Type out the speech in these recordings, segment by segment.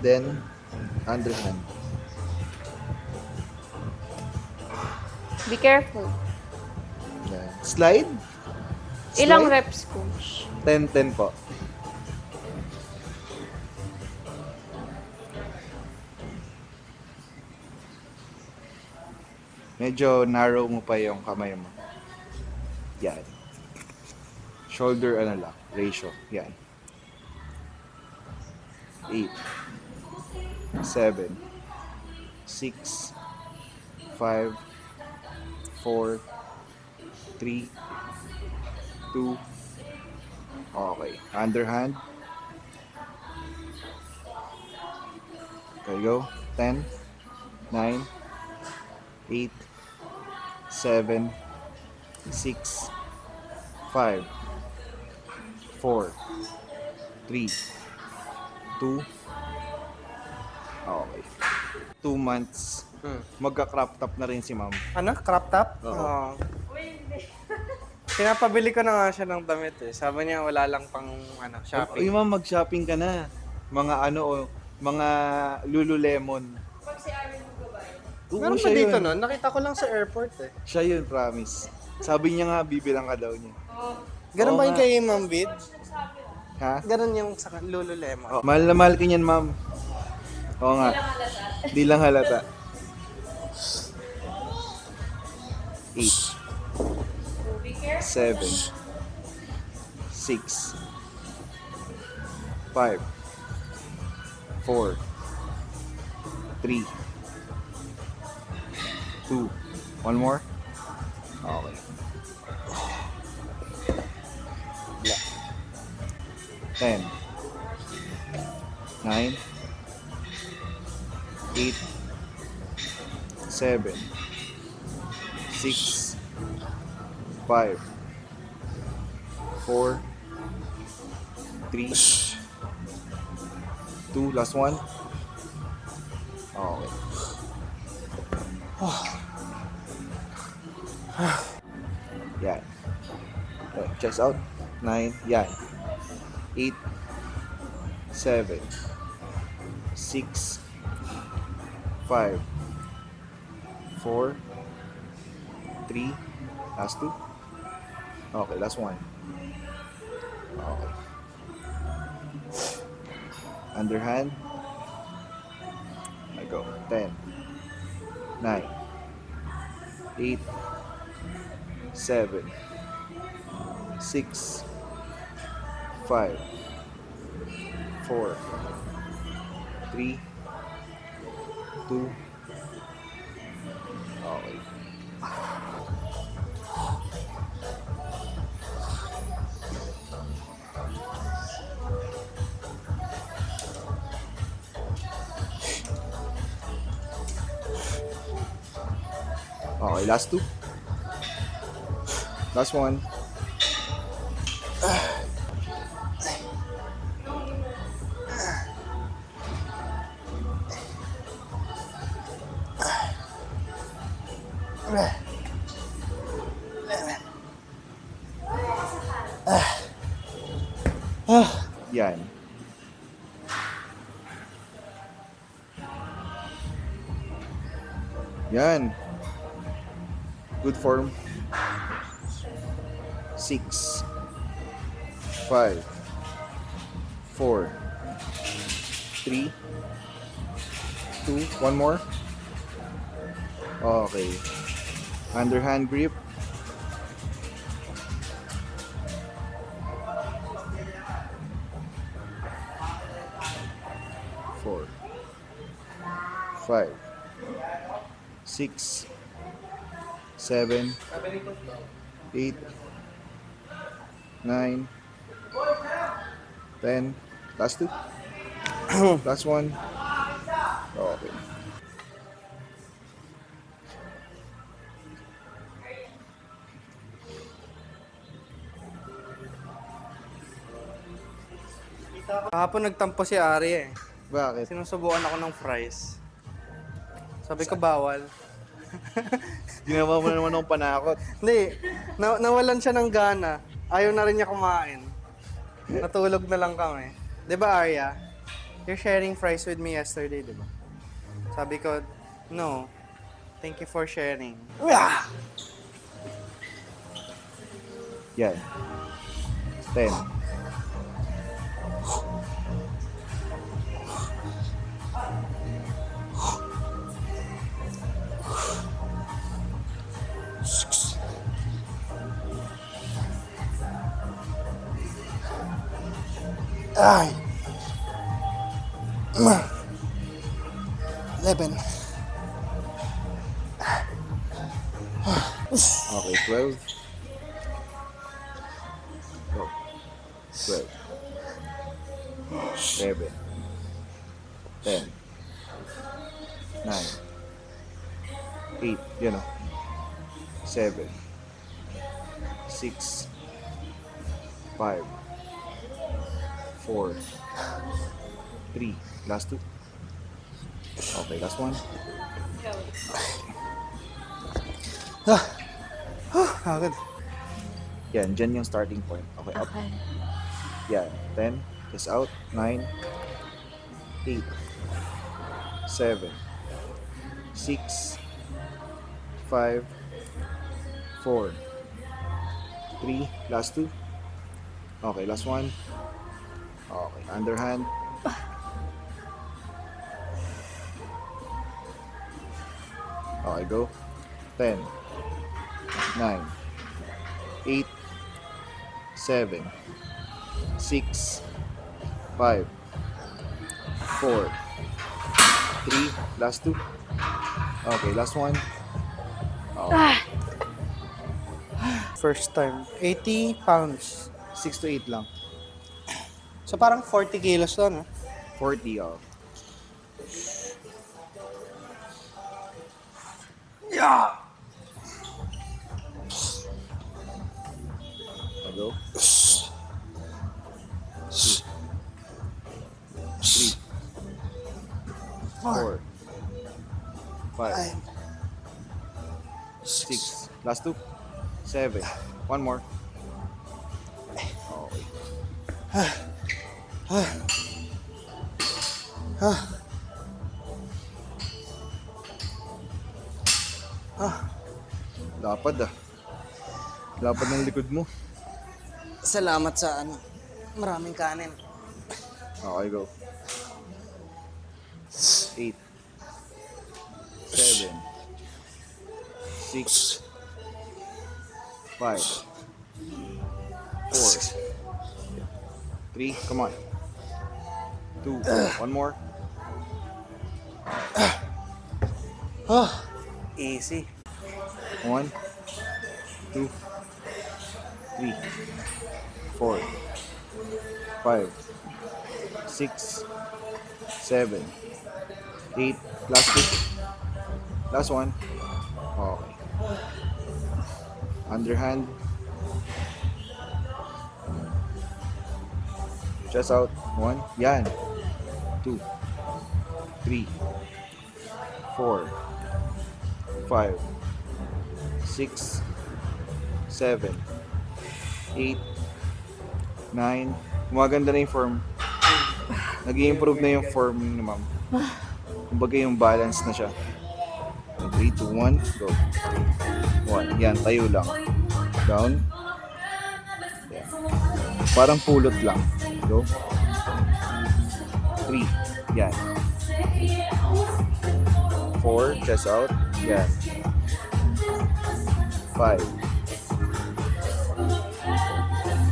Then, underhand. Be careful. Yan. Slide. Ilang Slide. reps, coach? 10-10 po. Medyo narrow mo pa yung kamay mo. Yan. Shoulder ano lang, ratio. Yan. 8, 7, 6, 5, 4, 3, 2, okay. Underhand. There you go. 10, 9, 8, 7, 6, 5, 4, 3, 2, okay. 2 months. Magka-crop top na rin si ma'am. Ano? Crop top? Oo. Pinapabili ko na nga siya ng damit eh. Sabi niya wala lang pang shopping. Uy ma'am, mag-shopping ka na. Mga mga Lululemon. Oo, Meron ba siya dito yun. nun? Nakita ko lang sa airport eh. Siya yun, promise. Sabi niya nga, bibilang ka daw niya. Ganun Oo ba yung nga. kay Ma'am Vid? Ha? Ganun yung sa Lululemon. Oh, mahal na mahal ka niyan, ma'am. Oo nga. Di lang halata. 8, 7, 6, 5, 4, 3, 2, one more. Okay. Wala. 10, 9, 8, 7, 6, 5, 4, 3, 2, last one. Okay. Yan. Okay, chest out. 9. Yan. 8, 7, 6, 5, 4, 3, last 2. Okay, last one. Okay. Underhand. I go. 10, 9, 8, 7, 6, 5, 4, 3, 2, okay. Okay, last 2. Last one. Yan. Yan. Good form. 6, 5, 4, 3, 2, one more. Okay. Underhand grip. Four, 5, 6, 7, 8, 9, 10. Last 2. Last one. Okay. Kahapon nagtampo si Ari eh. Bakit? Sinusubukan ako ng fries. Sabi ko bawal. Ginawa mo na naman ng panakot. Hindi, nawalan siya ng gana. Ayaw na rin niya kumain. Natulog na lang kami. 'Di ba, Arya? You're sharing fries with me yesterday, di ba? Sabi ko, no. Thank you for sharing. Yan. 10. Ay. 11. Okay, 12. Go. 12. 11. 10. 9. 8. Yan o. 7. 6. 5. 4. 3. Last 2. Okay, last one. Agad. Yan, dyan yung starting point. Okay, up. Okay. Yan. 10. Just out. 9. 8. 7. 6. 5. 4. 3. Last 2. Okay, last one. Okay, underhand. Okay, go. 10. 9. 8. 7. 6. 5. 4. 3. Last 2. Okay, last one. Okay. First time. 80 pounds. 6 to 8 lang. So parang 40 kilos to, no? 40, oh. Yeah! Go. 2. 3. 4. 5. 6. Last 2. 7. One more. Okay. Lapad ah. Lapad ng likod mo. Salamat sa maraming kanin. Okay, go. 8. 7. 6. 5. 4. 3. Come on. 2. One more. Easy. 1. 2. 3. 4. 5. 6. 7. 8. Last 2. Last one. Okay. Underhand. Chest out. 1. Yan. 2. 3. 4. 5. 6. 7. 8. 9. Gumaganda na yung form. Nag-i-improve na yung form ni ma'am. Kumbaga yung balance na siya. 3, 2, 1, go. 1. Yan, tayo lang. Down. Yan. Parang pulot lang. Go. 3. Yan. 4. Chest out. Yan. 5.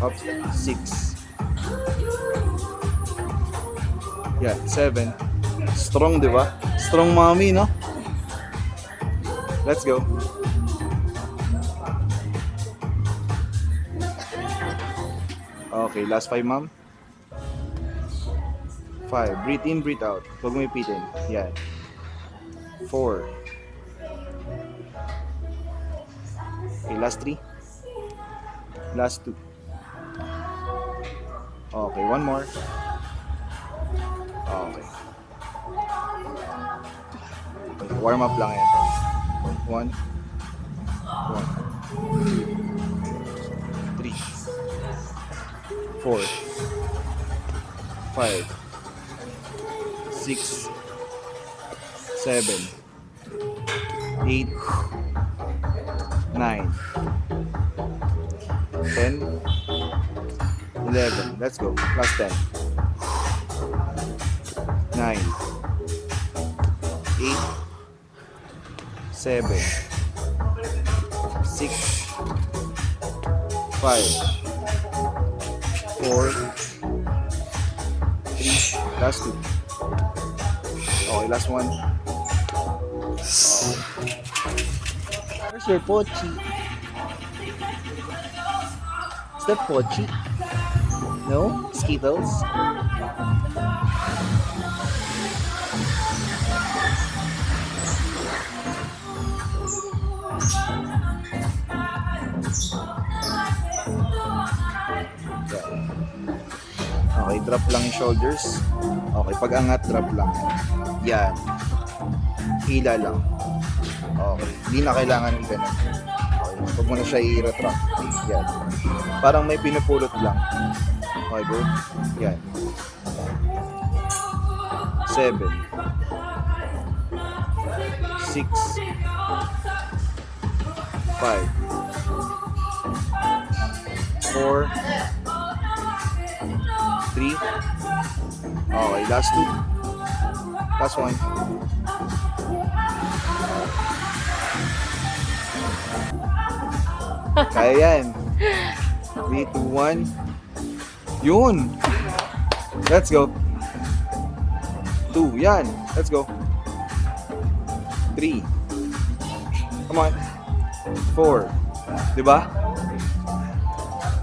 Up. 6. Yan. 7. Strong, di ba? Strong mommy, no? Let's go. Okay, last 5, ma'am. 5. Breathe in, breathe out. Huwag mo ipitin. Yan. 4. Okay, last 3. Last 2. Okay, one more. Okay. Warm up lang yan. 1. 1. 2. 3. 4. 5. 6, 7, 8, 9, 10, 11. Let's go. Last 10. 9, 8, 7, 6, 5, 4, 3, last 2. Okay, last one. Where's your pochi? Is that pochi? No? Skittles? Okay, drop lang yung shoulders. Okay, pag angat, drop lang. Yan. Hila lang. Okay, hindi na kailangan yung ganun. Okay, huwag mo na siya i-retract. Yan. Parang may pinupulot lang. Okay, go. Yan. 7, 6, 5, 4, 3. Okay, last 2. Last 1. Kaya yan. 3, 2, 1. Yun. Let's go. 2. Yan. Let's go. 3. Come on. 4. Diba?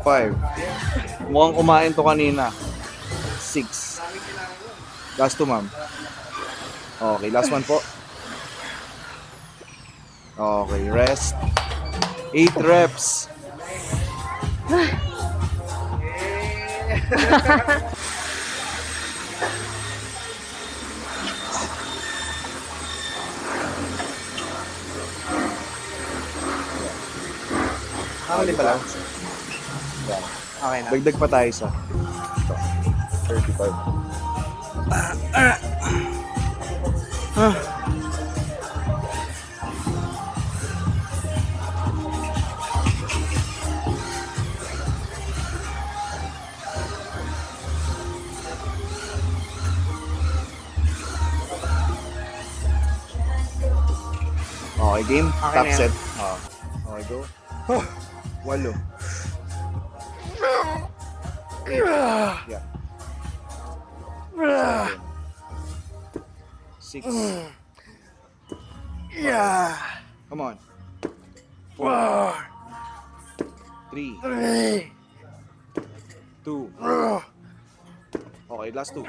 5. Mukhang kumain to kanina. 6. Last 2, ma'am. Okay, last one po. Okay, rest. 8 reps. Huli pa lang. Yan. Okay na. Dagdag pa tayo sa ito. 35. Okay, game. Okay Top na yan. set. Okay, go. 8. Yeah. 7, 6. Yeah. Come on. 4, 3, 2. Okay, last 2.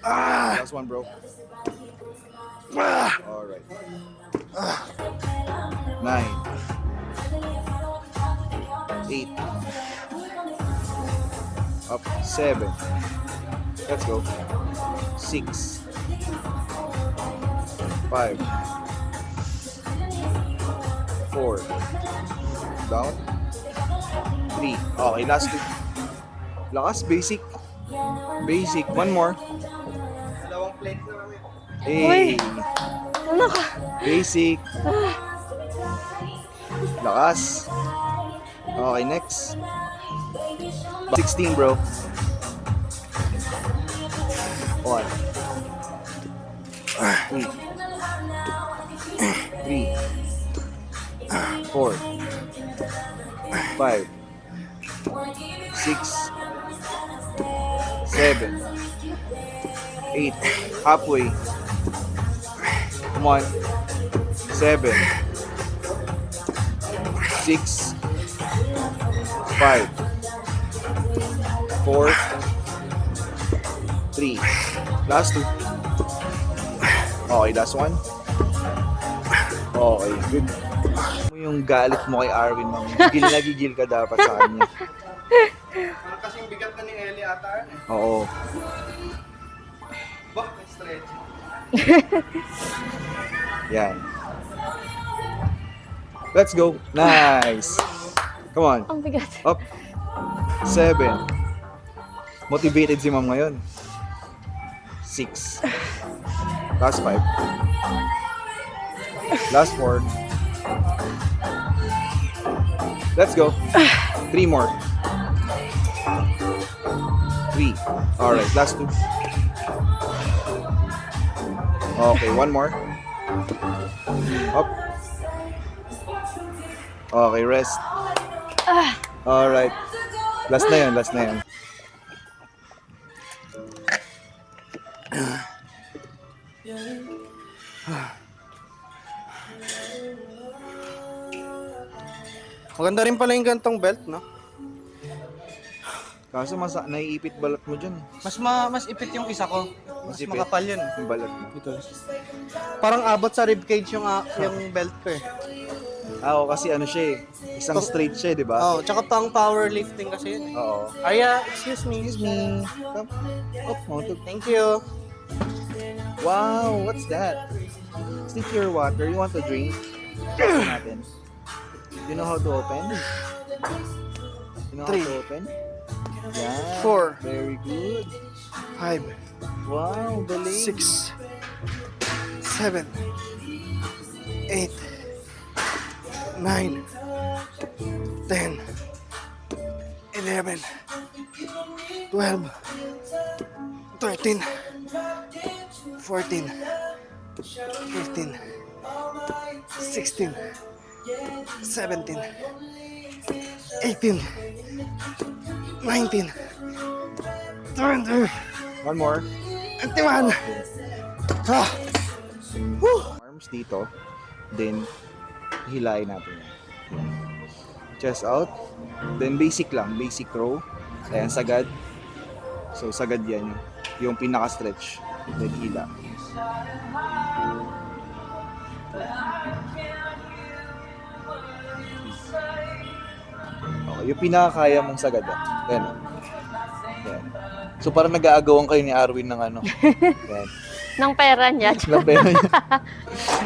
Last one, bro. Alright. 9, 8. Up. 7. Let's go. 6, 5, 4. Down. 3. Okay, last 2. Lakas, basic. Basic. One more. Dalawang plates na kami. Hey. Ano ka? Basic. Lakas. Okay, next. 16, bro. 1, 2, 3, 4, 5, 6, 7, 8. Halfway. Come on. 7, 6, 5, 4, 3. Last 2. Okay, last one. Okay, good. Yung galit mo kay Arwin, ma'am. Gigil na gigil ka dapat sa kanya. Parang kasing bigat na ni Ellie ata. Oo. Bah, stretch. Yan. Let's go. Nice. Come on. Ang bigat. Up. 7. Motivated si ma'am ngayon. 6. Last 5. Last 4. Let's go. 3 more. 3. Alright, last 2. Okay, 1 more. Up. Okay, rest. Alright. Last na yun, last na yun. Maganda rin pala yung gantong belt, no? Kaso naiipit balat mo dyan. Mas ipit yung isa ko. Mas ipit? makapal yun. Yung balat mo. Ito. Parang abot sa ribcage yung belt ko eh. Oo, kasi ano siya eh. Isang straight siya, di ba? Oh, tsaka pang powerlifting kasi yun. Oo. Arya, excuse me. Excuse me. Come. Oh, mounted. Thank you. Wow, what's that? Is it your water? You want to drink? Ito natin. You know how to open? You know how 3. to open? Yeah. 4. Very good. 5. Wow, galing. 6. 7. 8. 9. 10. 11. 12. 13. 14. 15. 16. 17. 18. 19. 20. One more. 21. Ah! Arms dito. Then, hilahin natin yan. Chest out. Then, basic lang. Basic row. Ayan, sagad. So, sagad yan. Yung pinaka-stretch. Then, hila. Okay, yung pinakakaya mong sagad. Ayan. Ayan. So, parang nag-aagawan kayo ni Arwin ng ano. Ayan. Ng pera niya. Lahat niya.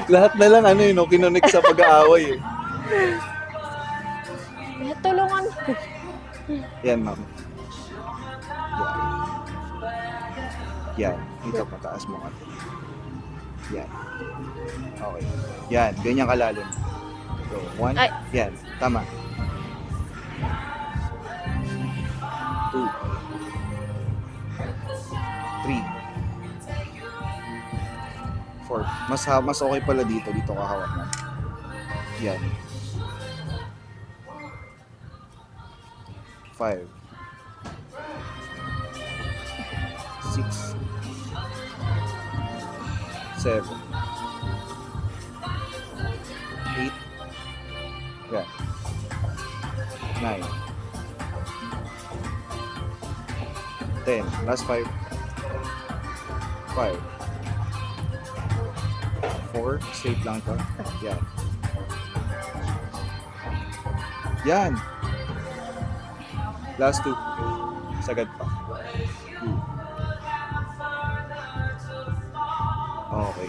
Lahat na lang ano yun, no? Kinonek sa pag-aaway eh. Tulungan. Yan, ma'am. Yan. Yan. Dito, pataas mo ka. Yan. Okay. Yan. Ganyan kalalim. So, 1. Ay. Yan. Tama. 2. 3. 4. Mas okay pala dito. Dito ka hawak mo. Yan. 5. 6. 7. 8. Yan. 9. 10. Last 5. 5. 4. Straight lang to. Yan. Yan. Last 2. Sagad pa. 2. Okay.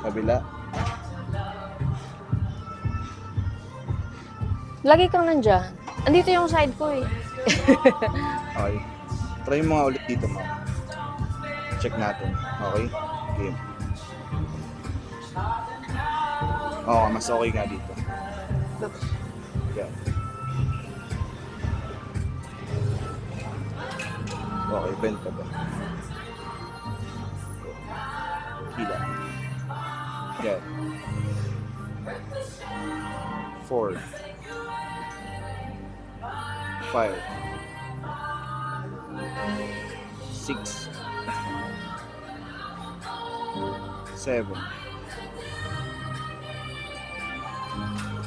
Kabila. Lagi kang nandyan. Andito yung side ko eh. Okay. Try mo nga ulit dito, ma'am. Check natin. Okay? Game. Oo, mas okay nga dito. Yan. Okay, bend ka ba? Hila. Yan. 4. 5. 6. 7.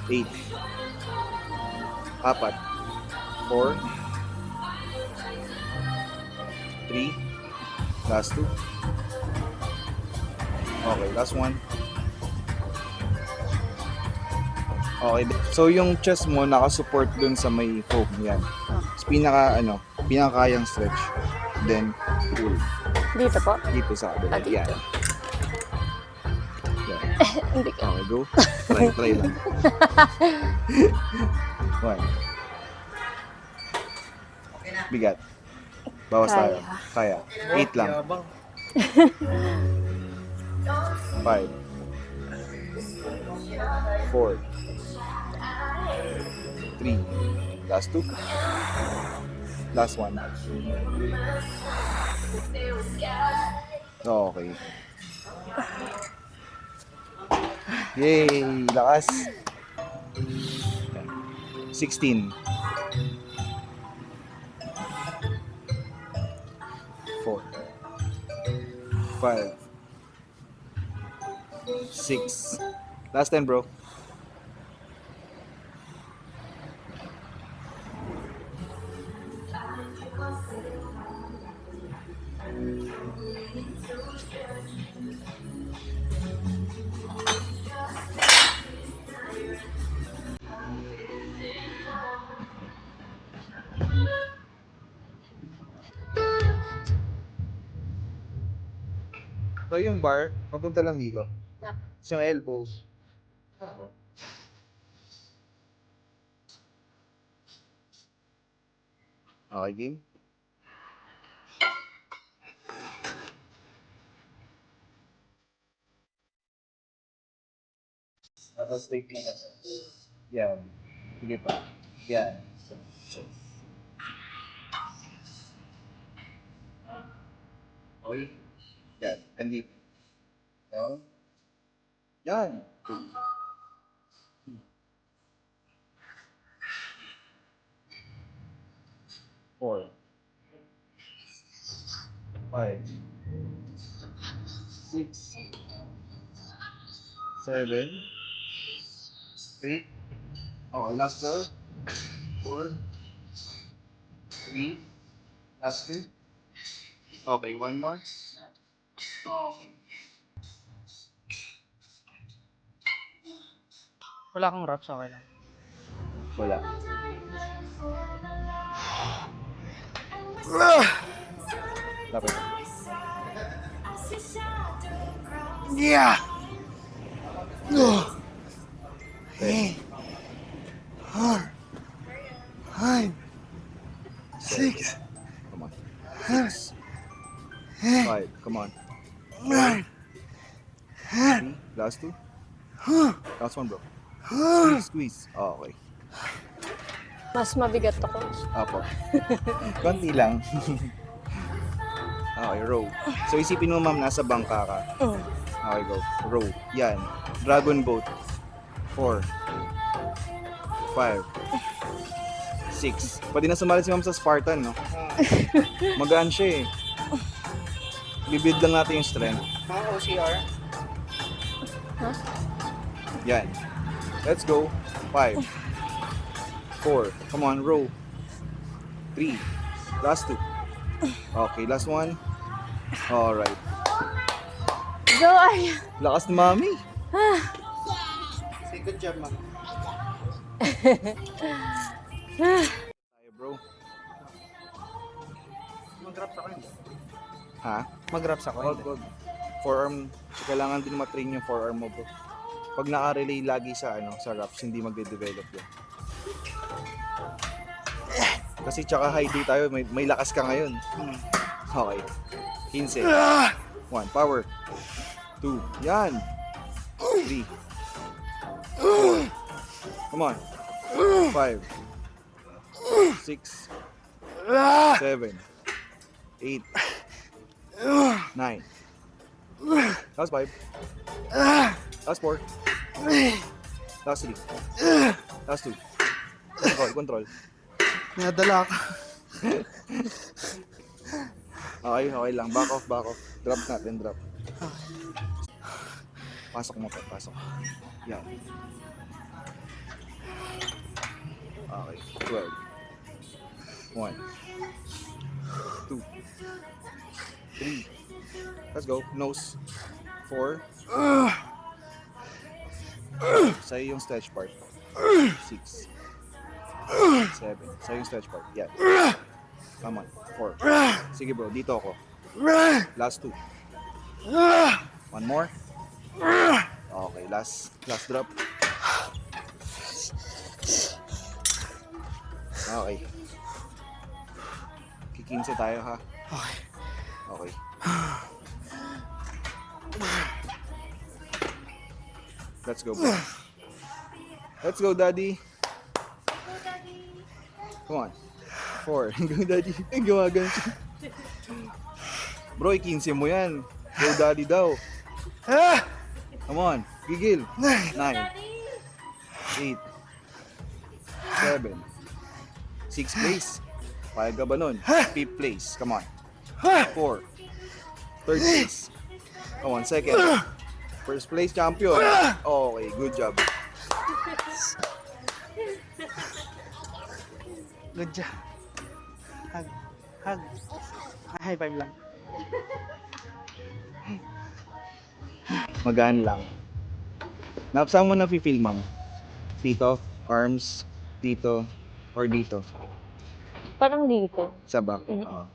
8. 4. 3. Last 2. Okay, last 1. Okay, so yung chest mo nakasupport dun sa may foam, yan. Tapos pinakakayang stretch. Then, pull. Dito po. Dito sa kabila. Dito. Yan. Yan. Hindi ka. Okay, go. Try lang. 1. Bigat. Bawas Kaya. tayo. Kaya. 8 lang. Yabang. 5. 4. 3. Last 2. Last 1. Okay. Yay! Lakas! 16. 4. 5. 6. Last 10, bro. So yung bar, papunta lang dito. Tapos yung elbows. Okay, game? Tapos take it. Yan. Sige pa. Yan. Okay. Yan. And deep. Yan. Yan. 4. 5. 6. 7. 8. Okay, last 4. 3. Last 2. Okay, one more. Wala kang wraps, okay lang. Wala. Lapit. Yeah! 10. 5, 6, Come on. 6. 5. Come on. 9, 3. Last 2. Last 1, bro. Squeeze. Oh, okay. Mas mabigat ako. Apo. Konti lang. Okay, row. So isipin mo, ma'am, nasa bangka ka. Okay, go. Row. Yan. Dragon boat. 4. 5. 6. Pwede na sumali si ma'am sa Spartan, no? Magaan siya eh. Bibid lang natin yung strength. Mga OCR. Yan. Let's go. 5. 4. Come on, row. 3. Last 2. Okay, last 1. Alright. Go, ay. Lakas ni mami. Say good job, ma'am. Tayo, bro. Mag-wraps ako hindi. Ha? Mag-wraps ako Wag, hindi. wag. Forearm. Kailangan din matrain yung forearm mo, bro. Pag naka-relay lagi sa sa wraps, hindi magde-develop yan. Kasi tsaka high day tayo, may lakas ka ngayon. Okay. 15. 1. Power. 2. Yan. 3. 4. Come on. 5. 6. 7. 8. 9. Last 5. Last 4. Last 3. Last 2. Control. Nadala ka. Okay, okay lang. Back off, back off. Drop natin, drop. Pasok mo pa, pasok. Yan. Okay, 12. 1. 2. 3. Let's go. Nose. 4. Sa'yo yung stretch part. 6. 7. Sa'yo yung stretch part. Yan. Come on. 4. Sige bro, dito ako. Last 2. One more. Okay, last drop. Okay. 15 tayo ha. Okay. Okay. Let's go, bro. Let's go, daddy. Come on. 4. Go, daddy. Ay, gawagan siya. Bro, 15 mo yan. Go, daddy daw. Ah! Come on. Gigil. 9. 8. 7. 6 place. Payag ka ba nun? 5th place. Come on. 4. 3rd place. Come on, 2nd. First place champion. Okay, good job. Good job. Hug. Hug. High five lang. Magaan lang. Saan mo na-feel, ma'am? Dito? Arms? Dito? Or dito? Parang dito. Sa back? Mm. Oo.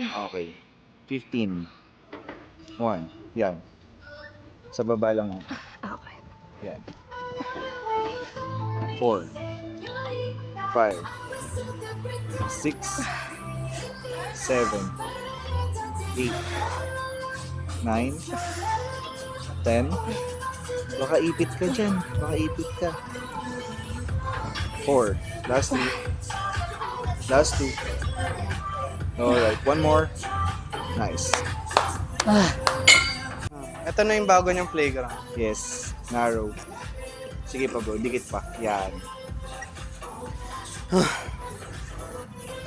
Okay. 15. 1. Yan. Sa baba lang. Okay. Yan. 4. 5. 6. 7. 8. 9. 10. Baka ipit ka dyan. Baka ipit ka. 4. Last 2. Last 2. Alright, one more. Nice. Ito na yung bago niyang playground. Yes, narrow. Sige pa bro, dikit pa. Yan.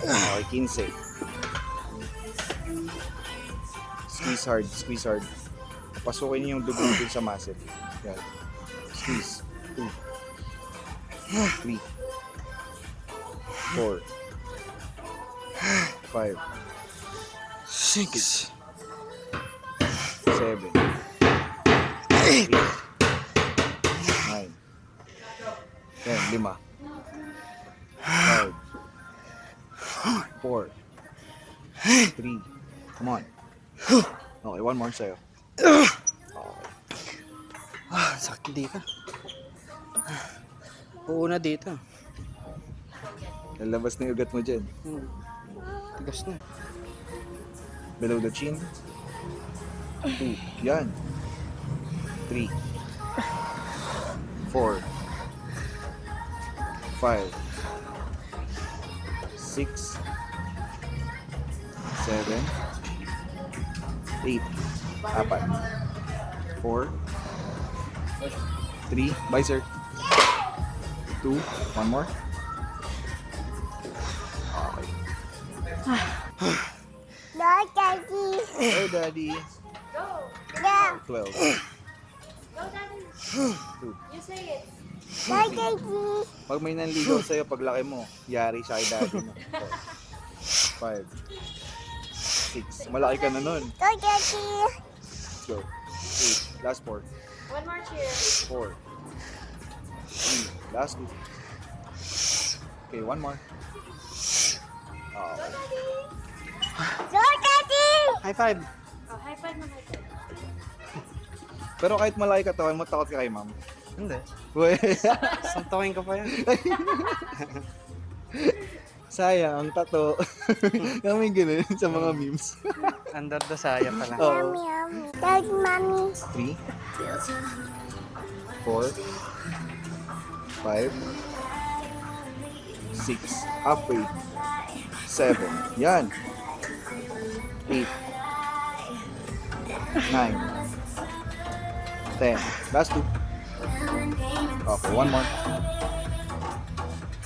Okay, 15. Squeeze hard, squeeze hard. Pasukin niyo yung dugo dun sa muscle. Yan. Squeeze. 2. 3. 4. 5. 6. 7. 8. 9. Yan, 5. 5. 4. 3. Come on. Okay, one more sa'yo. Ah, sakit dito. Uuna dito. Lalabas na yung ugat mo dyan. Tigas na. Below the chin. 2. Yan. 3. 4. 5. 6. 7. 8. 4. 4. 3. Bye, sir. 2. One more. Okay. No, Daddy. Hey, daddy. No, 12. no, Daddy. Pag may nanligaw sa'yo, paglaki mo, yari siya kay daddy mo. 4, 5, 6. Malaki ka na nun. No, Daddy. Let's go. 8. Last 4. One more cheer. 4. 3. Last 2. Okay, one more. Okay. No, Daddy. High five. Oh, high five na high five. Pero kahit malaki katawan mo, takot ka kay ma'am. Hindi. Uy. Santukin ko pa yan. Sayang, ang tato. Kami ganun sa mga memes. Under the saya pa lang. Oo. Yummy, yummy. Daddy, Mommy. 3, 4, 5, 6, halfway, 7, yan, 8, 9, 10, last 2, okay, one more,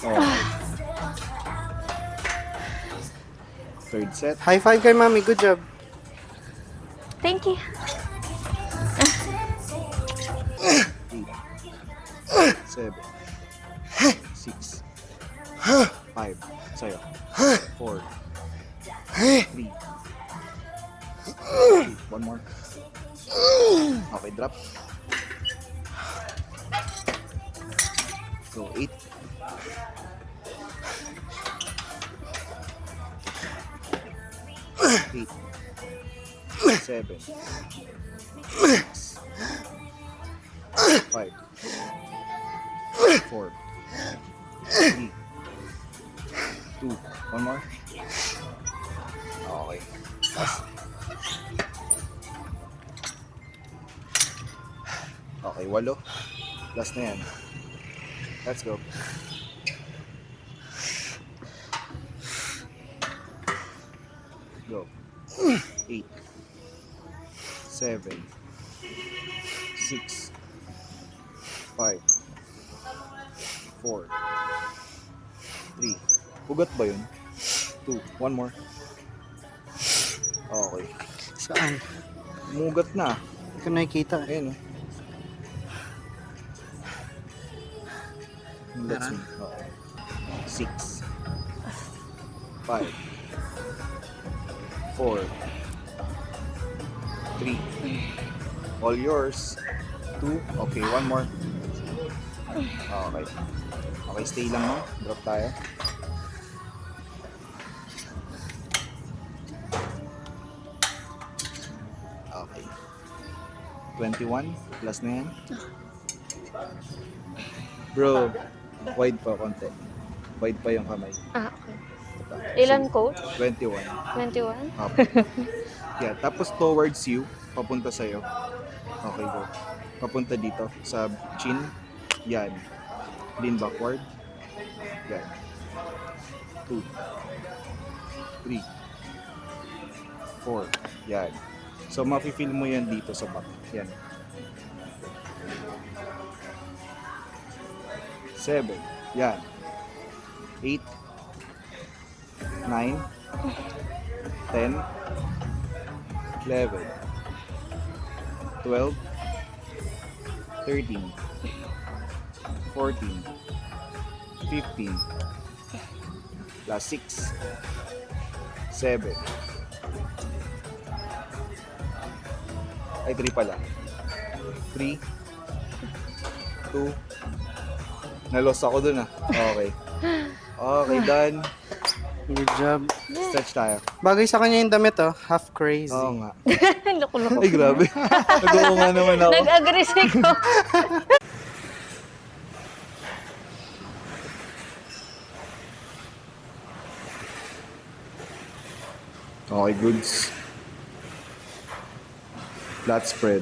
okay, third set, High five kay Mami. Good job. Thank you. 8, 7, 6, 5, sa'yo, 4, 3, 2, one more. Okay, drop. So, 8. 8, 7, 6, 5, 4, 3, 2, one more. Okay. Last. Okay, 8. Last na yan. Let's go. Go. 8, 7, 6, 5, 4, 3. Ugat ba yun? 2. One more. Okay. Saan? Mugat na. Hindi ko nakikita. Ayan, oh. That's Tara. me. Okay. 6, 5, 4, 3. All yours. 2. Okay, one more. Okay. Okay, stay lang, no? Drop tayo. Okay. 21 plus na yan. Bro, wide pa konti. Wide pa yung kamay. Ah, okay. Ilan, coach? 21. 21? Apo. Yeah, tapos towards you, papunta sa'yo. Okay, go. Papunta dito sa chin. Yan. Lean backward. Yan. 2, 3, 4. Yan. So, mafe-feel mo yan dito sa back. Yan. 7. Yan. 8, 9, 10, 11, 12, 13, 14, 15, plus 6, 7, ay 3 pala, 3, 2, nalos ako dun ah, okay, okay, done, Good job. stretch tayo, Bagay sa kanya yung damit, oh. Half crazy. oo nga, Loko-loko. ay grabe, nag-oo nga naman ako. Nag-agree ko. Okay, goods. Flat spread.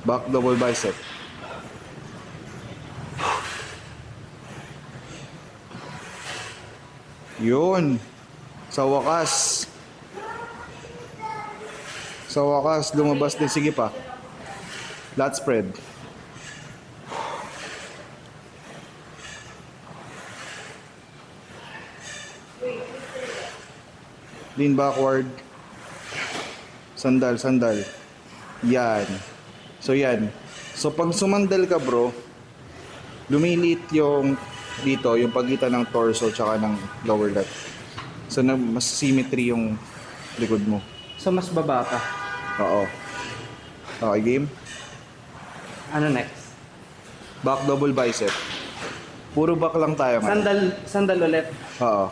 Back double bicep. Yun. Sa wakas. Sa wakas, lumabas din. Sige pa. Lat spread. Lean backward. Sandal, sandal. Yan. So yan. So pag sumandal ka bro, lumilit yung dito, yung pagitan ng torso tsaka ng lower lat. So na mas symmetry yung likod mo. So, mas baba ka. Oo. Okay, game. Ano next? Back double bicep. Puro back lang tayo ngayon. Sandal ulit. Oo.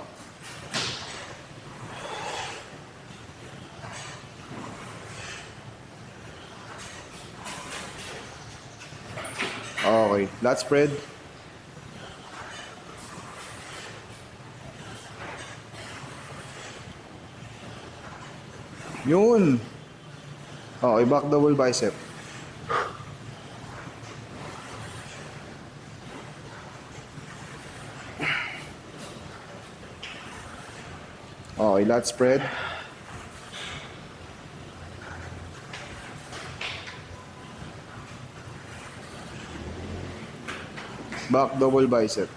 Okay, lat spread. Yun. Okay, back double bicep. Okay, lat spread. Back double bicep.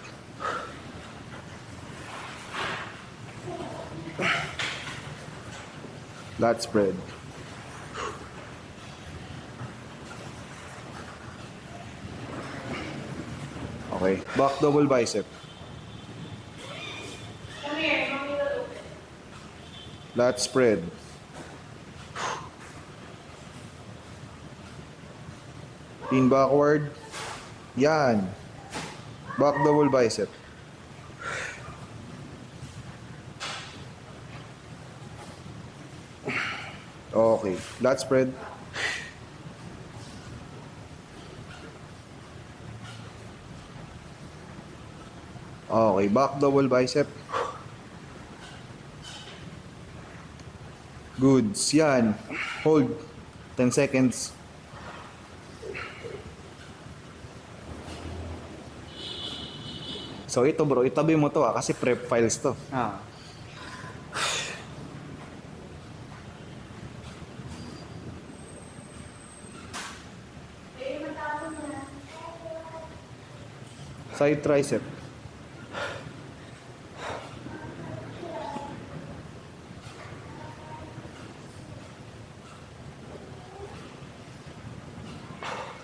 Lat spread. Okay, back double bicep. Lat spread. Lean backward. Yan. Back double bicep. Okay. Lat spread. Okay. Back double bicep. Goods. Yan. Hold. 10 seconds. So ito bro, itabi mo to kasi prep files to. Ah. Side tricep.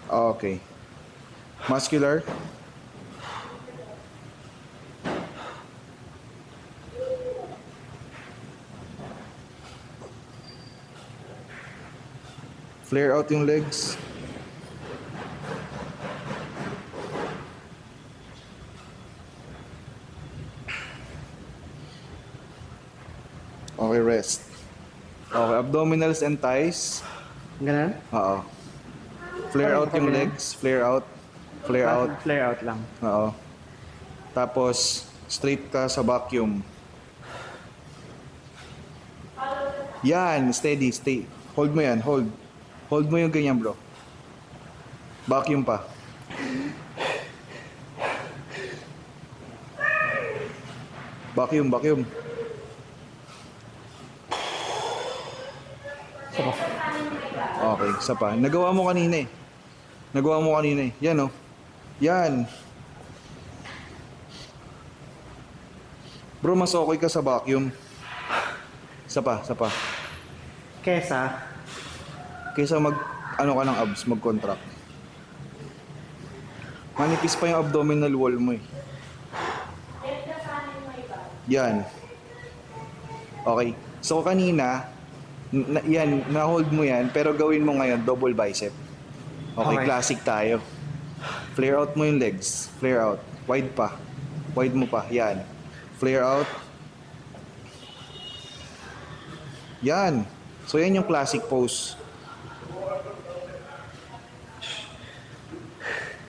Okay. Muscular. Flare out yung legs. Okay, rest. Okay, abdominals and thighs. Ganun? Oo. Flare out yung legs. Flare out. Flare out. Flare out lang. Oo. Tapos, straight ka sa vacuum. Yan, steady, stay. Hold mo yan, hold. Hold mo yung ganyan, bro. Vacuum pa. Vacuum, vacuum. Okay, isa pa. Nagawa mo kanina eh. Nagawa mo kanina eh. Yan oh. Yan. Bro, mas okay ka sa vacuum. Isa pa, isa pa. Kesa, Kaysa mag, ano ka ng abs, mag-contract. Manipis pa yung abdominal wall mo eh. Yan. Okay. So kanina, yan, na-hold mo yan, pero gawin mo ngayon, double bicep. Okay, Okay. classic tayo. Flare out mo yung legs. Flare out. Wide pa. Wide mo pa. Yan. Flare out. Yan. So yan yung classic pose.